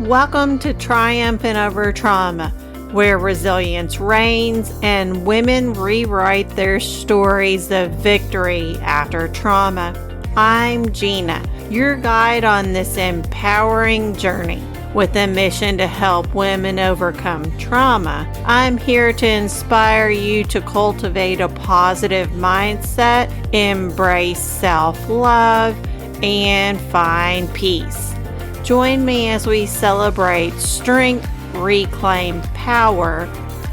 Welcome to Triumphant Over Trauma, where resilience reigns and women rewrite their stories of victory after trauma. I'm Gina, your guide on this empowering journey. With a mission to help women overcome trauma, I'm here to inspire you to cultivate a positive mindset, embrace self-love, and find peace. Join me as we celebrate strength, reclaim power,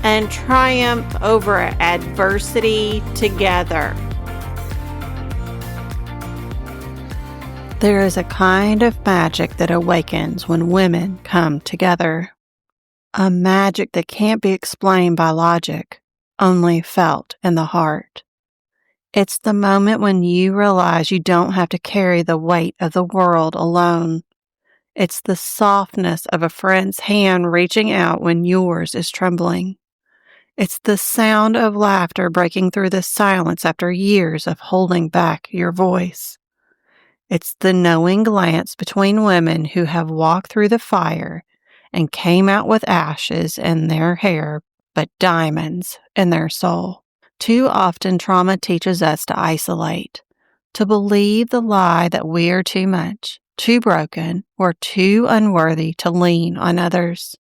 and triumph over adversity together. There is a kind of magic that awakens when women come together. A magic that can't be explained by logic, only felt in the heart. It's the moment when you realize you don't have to carry the weight of the world alone. It's the softness of a friend's hand reaching out when yours is trembling. It's the sound of laughter breaking through the silence after years of holding back your voice. It's the knowing glance between women who have walked through the fire and came out with ashes in their hair, but diamonds in their soul. Too often, trauma teaches us to isolate, to believe the lie that we are too much, too broken, or too unworthy to lean on others.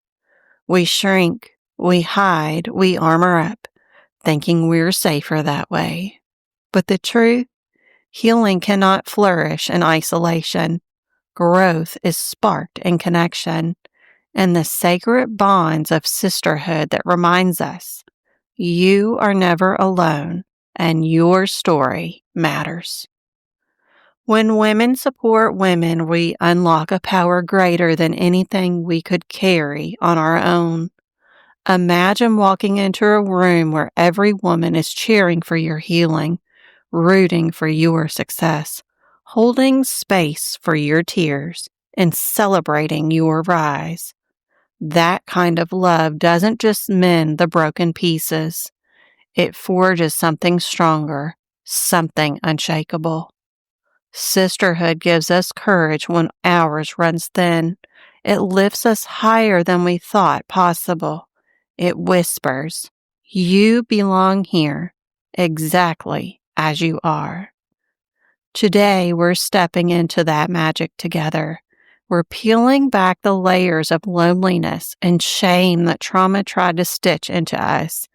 We shrink, we hide, we armor up, thinking we're safer that way. But the truth? Healing cannot flourish in isolation. Growth is sparked in connection, and the sacred bonds of sisterhood that reminds us, you are never alone, and your story matters. When women support women, we unlock a power greater than anything we could carry on our own. Imagine walking into a room where every woman is cheering for your healing, rooting for your success, holding space for your tears, and celebrating your rise. That kind of love doesn't just mend the broken pieces. It forges something stronger, something unshakable. Sisterhood gives us courage when ours runs thin. It lifts us higher than we thought possible. It whispers, you belong here, exactly as you are. Today, we're stepping into that magic together. We're peeling back the layers of loneliness and shame that trauma tried to stitch into us.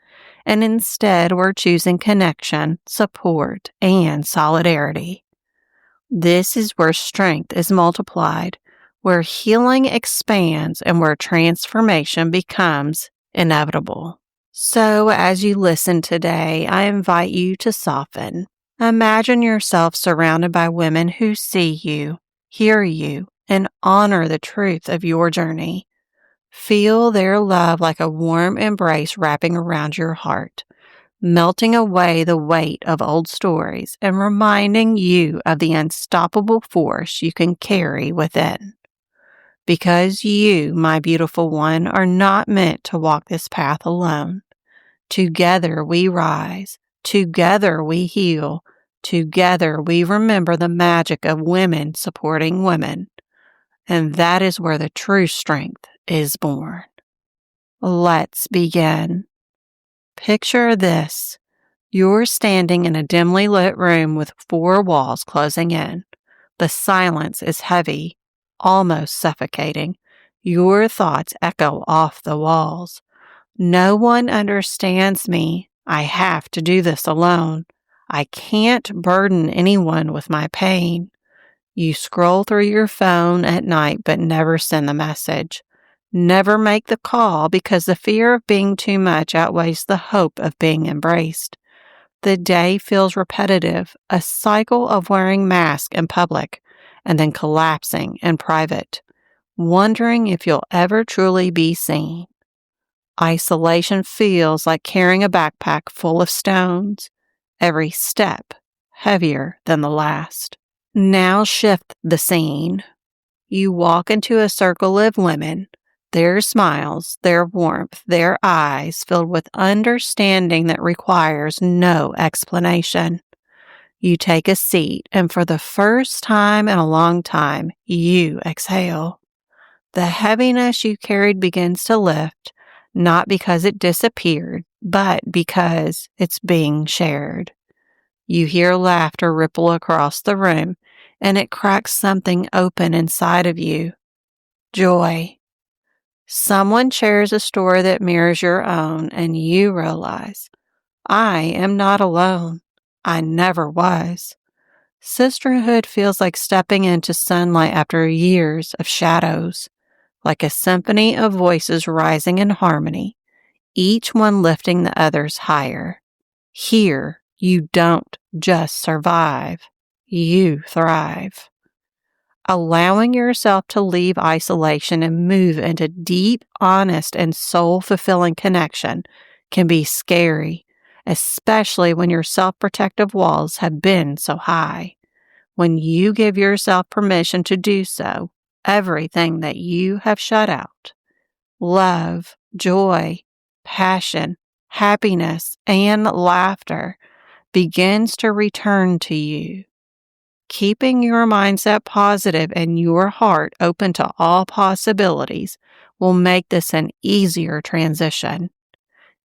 And instead, we're choosing connection, support, and solidarity. This is where strength is multiplied, where healing expands, and where transformation becomes inevitable. So, as you listen today, I invite you to soften. Imagine yourself surrounded by women who see you, hear you, and honor the truth of your journey. Feel their love like a warm embrace wrapping around your heart, melting away the weight of old stories and reminding you of the unstoppable force you can carry within. Because you, my beautiful one, are not meant to walk this path alone. Together we rise. Together we heal. Together we remember the magic of women supporting women. And that is where the true strength is born. Let's begin. Picture this. You're standing in a dimly lit room with 4 walls closing in. The silence is heavy, almost suffocating. Your thoughts echo off the walls. No one understands me. I have to do this alone. I can't burden anyone with my pain. You scroll through your phone at night but never send the message. Never make the call because the fear of being too much outweighs the hope of being embraced. The day feels repetitive, a cycle of wearing masks in public and then collapsing in private, wondering if you'll ever truly be seen. Isolation feels like carrying a backpack full of stones, every step heavier than the last. Now shift the scene. You walk into a circle of women, their smiles, their warmth, their eyes filled with understanding that requires no explanation. You take a seat, and for the first time in a long time, you exhale. The heaviness you carried begins to lift, not because it disappeared, but because it's being shared. You hear laughter ripple across the room, and it cracks something open inside of you. Joy. Someone shares a story that mirrors your own, and you realize, I am not alone. I never was. Sisterhood feels like stepping into sunlight after years of shadows, like a symphony of voices rising in harmony, each one lifting the others higher. Here, you don't just survive, you thrive. Allowing yourself to leave isolation and move into deep, honest, and soul-fulfilling connection can be scary, especially when your self-protective walls have been so high. When you give yourself permission to do so, everything that you have shut out, love, joy, passion, happiness, and laughter, begins to return to you. Keeping your mindset positive and your heart open to all possibilities will make this an easier transition.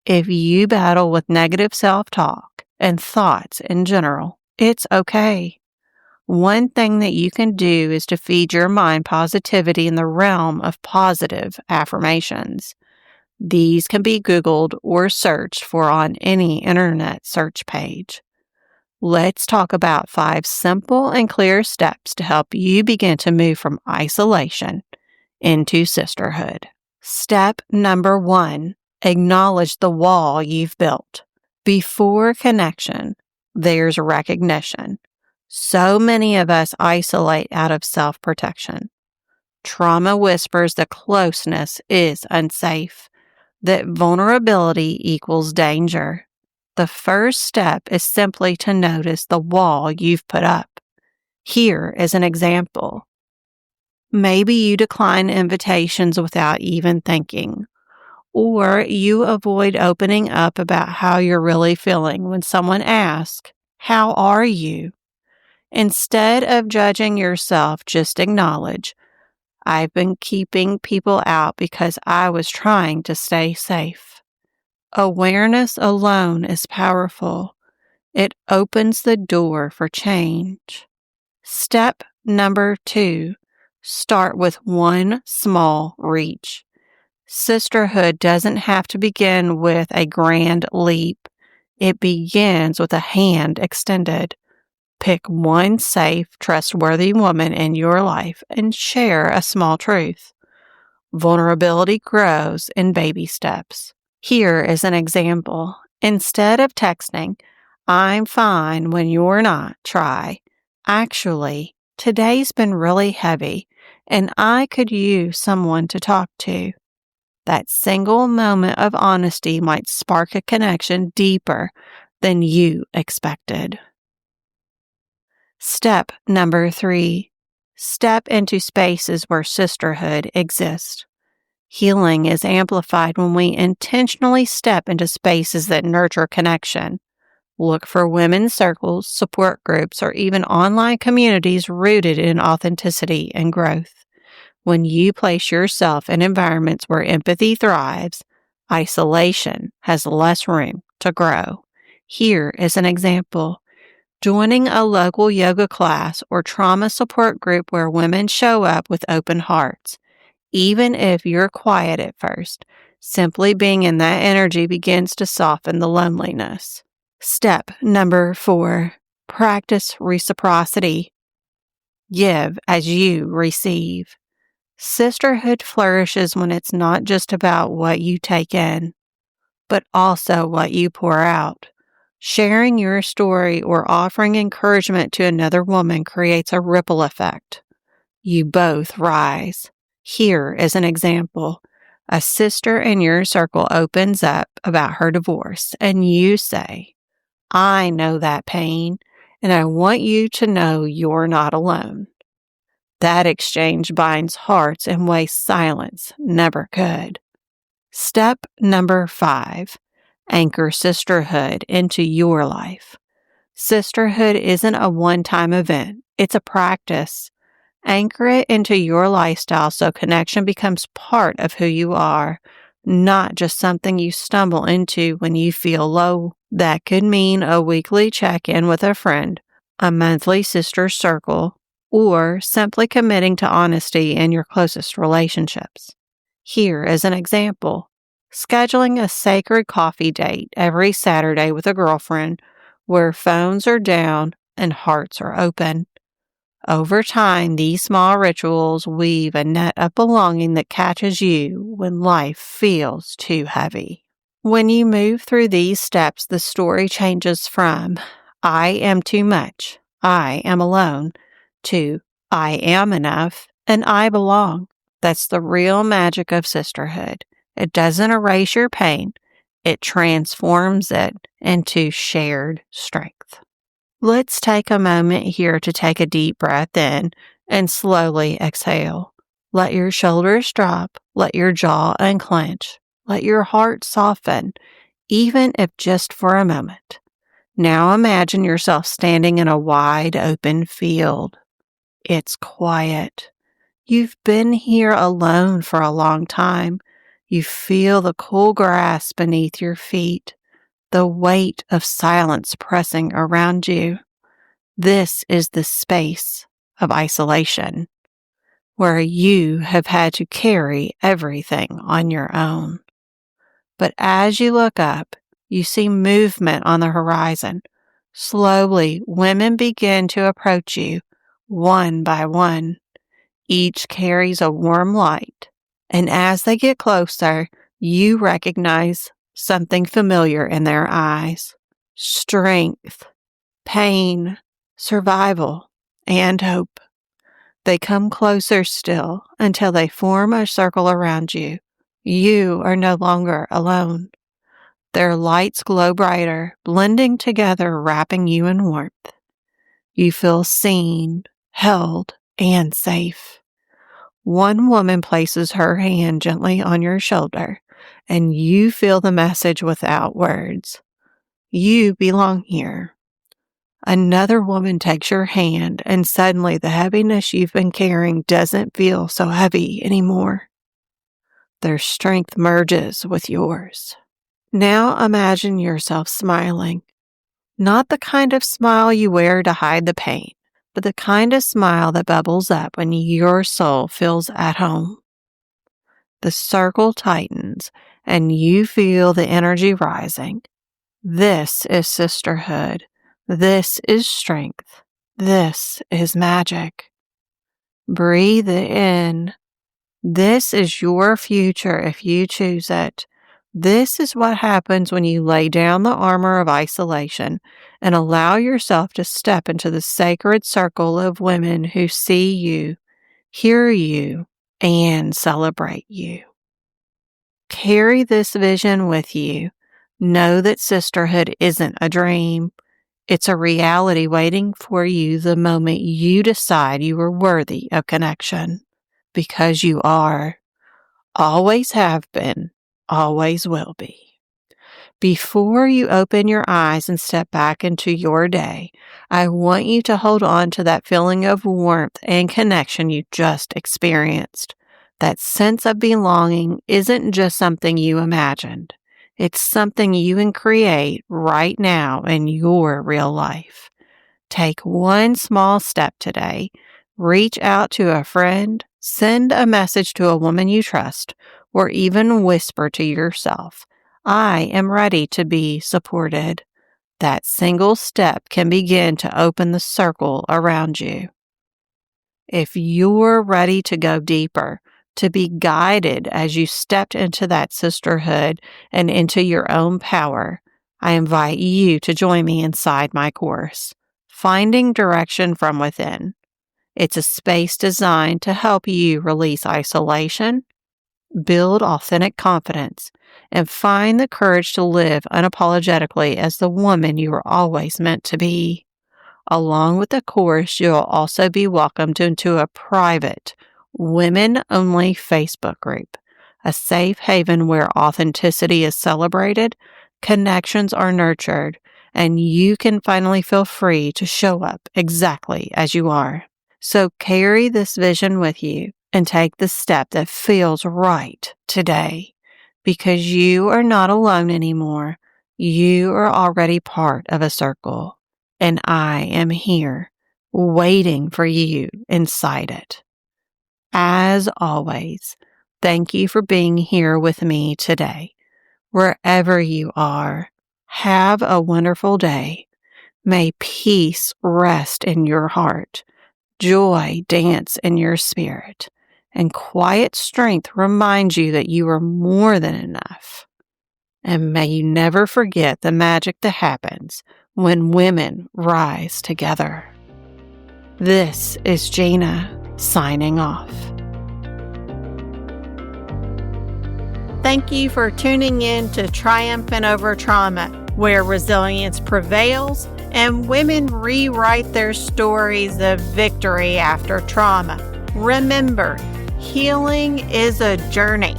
If you battle with negative self-talk and thoughts in general, it's okay. One thing that you can do is to feed your mind positivity in the realm of positive affirmations. These can be Googled or searched for on any internet search page. Let's talk about 5 simple and clear steps to help you begin to move from isolation into sisterhood. Step number 1, acknowledge the wall you've built. Before connection, there's recognition. So many of us isolate out of self-protection. Trauma whispers that closeness is unsafe, that vulnerability equals danger. The first step is simply to notice the wall you've put up. Here is an example. Maybe you decline invitations without even thinking, or you avoid opening up about how you're really feeling when someone asks, "How are you?" Instead of judging yourself, just acknowledge, I've been keeping people out because I was trying to stay safe. Awareness alone is powerful. It opens the door for change. Step number 2, start with one small reach. Sisterhood doesn't have to begin with a grand leap. It begins with a hand extended. Pick one safe, trustworthy woman in your life and share a small truth. Vulnerability grows in baby steps. Here is an example. Instead of texting, "I'm fine when you're not," try, "Actually, today's been really heavy, and I could use someone to talk to." That single moment of honesty might spark a connection deeper than you expected. Step number 3, step into spaces where sisterhood exists. Healing is amplified when we intentionally step into spaces that nurture connection. Look for women's circles, support groups, or even online communities rooted in authenticity and growth. When you place yourself in environments where empathy thrives, isolation has less room to grow. Here is an example. Joining a local yoga class or trauma support group where women show up with open hearts. Even if you're quiet at first, simply being in that energy begins to soften the loneliness. Step number 4, practice reciprocity. Give as you receive. Sisterhood flourishes when it's not just about what you take in, but also what you pour out. Sharing your story or offering encouragement to another woman creates a ripple effect. You both rise. Here is an example. A sister in your circle opens up about her divorce, and you say, "I know that pain, and I want you to know you're not alone." That exchange binds hearts in ways silence never could. Step number 5, anchor sisterhood into your life. Sisterhood isn't a one-time event. It's a practice. Anchor it into your lifestyle so connection becomes part of who you are, not just something you stumble into when you feel low. That could mean a weekly check-in with a friend, a monthly sister circle, or simply committing to honesty in your closest relationships. Here is an example. Scheduling a sacred coffee date every Saturday with a girlfriend where phones are down and hearts are open. Over time, these small rituals weave a net of belonging that catches you when life feels too heavy. When you move through these steps, the story changes from I am too much, I am alone, to I am enough and I belong. That's the real magic of sisterhood. It doesn't erase your pain, it transforms it into shared strength. Let's take a moment here to take a deep breath in and slowly exhale. Let your shoulders drop, let your jaw unclench, let your heart soften, even if just for a moment. Now imagine yourself standing in a wide open field. It's quiet. You've been here alone for a long time. You feel the cool grass beneath your feet, the weight of silence pressing around you. This is the space of isolation, where you have had to carry everything on your own. But as you look up, you see movement on the horizon. Slowly, women begin to approach you, one by one. Each carries a warm light, and as they get closer, you recognize something familiar in their eyes. Strength, pain, survival, and hope. They come closer still until they form a circle around you. You are no longer alone. Their lights glow brighter, blending together, wrapping you in warmth. You feel seen, held, and safe. One woman places her hand gently on your shoulder, and you feel the message without words. You belong here. Another woman takes your hand, and suddenly the heaviness you've been carrying doesn't feel so heavy anymore. Their strength merges with yours. Now imagine yourself smiling. Not the kind of smile you wear to hide the pain, but the kind of smile that bubbles up when your soul feels at home. The circle tightens, and you feel the energy rising. This is sisterhood. This is strength. This is magic. Breathe it in. This is your future if you choose it. This is what happens when you lay down the armor of isolation and allow yourself to step into the sacred circle of women who see you, hear you, and celebrate you. Carry this vision with you. Know that sisterhood isn't a dream. It's a reality waiting for you the moment you decide you are worthy of connection. Because you are. Always have been. Always will be. Before you open your eyes and step back into your day, I want you to hold on to that feeling of warmth and connection you just experienced. That sense of belonging isn't just something you imagined. It's something you can create right now in your real life. Take one small step today. Reach out to a friend, send a message to a woman you trust, or even whisper to yourself, I am ready to be supported. That single step can begin to open the circle around you. If you're ready to go deeper, to be guided as you stepped into that sisterhood and into your own power, I invite you to join me inside my course, Finding Direction from Within. It's a space designed to help you release isolation, build authentic confidence, and find the courage to live unapologetically as the woman you were always meant to be. Along with the course, you'll also be welcomed into a private, women-only Facebook group, a safe haven where authenticity is celebrated, connections are nurtured, and you can finally feel free to show up exactly as you are. So carry this vision with you and take the step that feels right today, because you are not alone anymore. You are already part of a circle, and I am here waiting for you inside it. As always, thank you for being here with me today. Wherever you are, have a wonderful day. May peace rest in your heart, joy dance in your spirit, and quiet strength remind you that you are more than enough. And may you never forget the magic that happens when women rise together. This is Gina signing off. Thank you for tuning in to Triumphant Over Trauma, where resilience prevails and women rewrite their stories of victory after trauma. Remember, healing is a journey,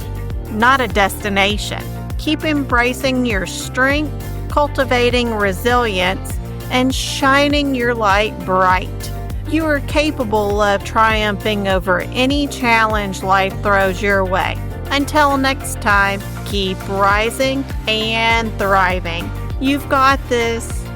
not a destination. Keep embracing your strength, cultivating resilience, and shining your light bright. You are capable of triumphing over any challenge life throws your way. Until next time, keep rising and thriving. You've got this.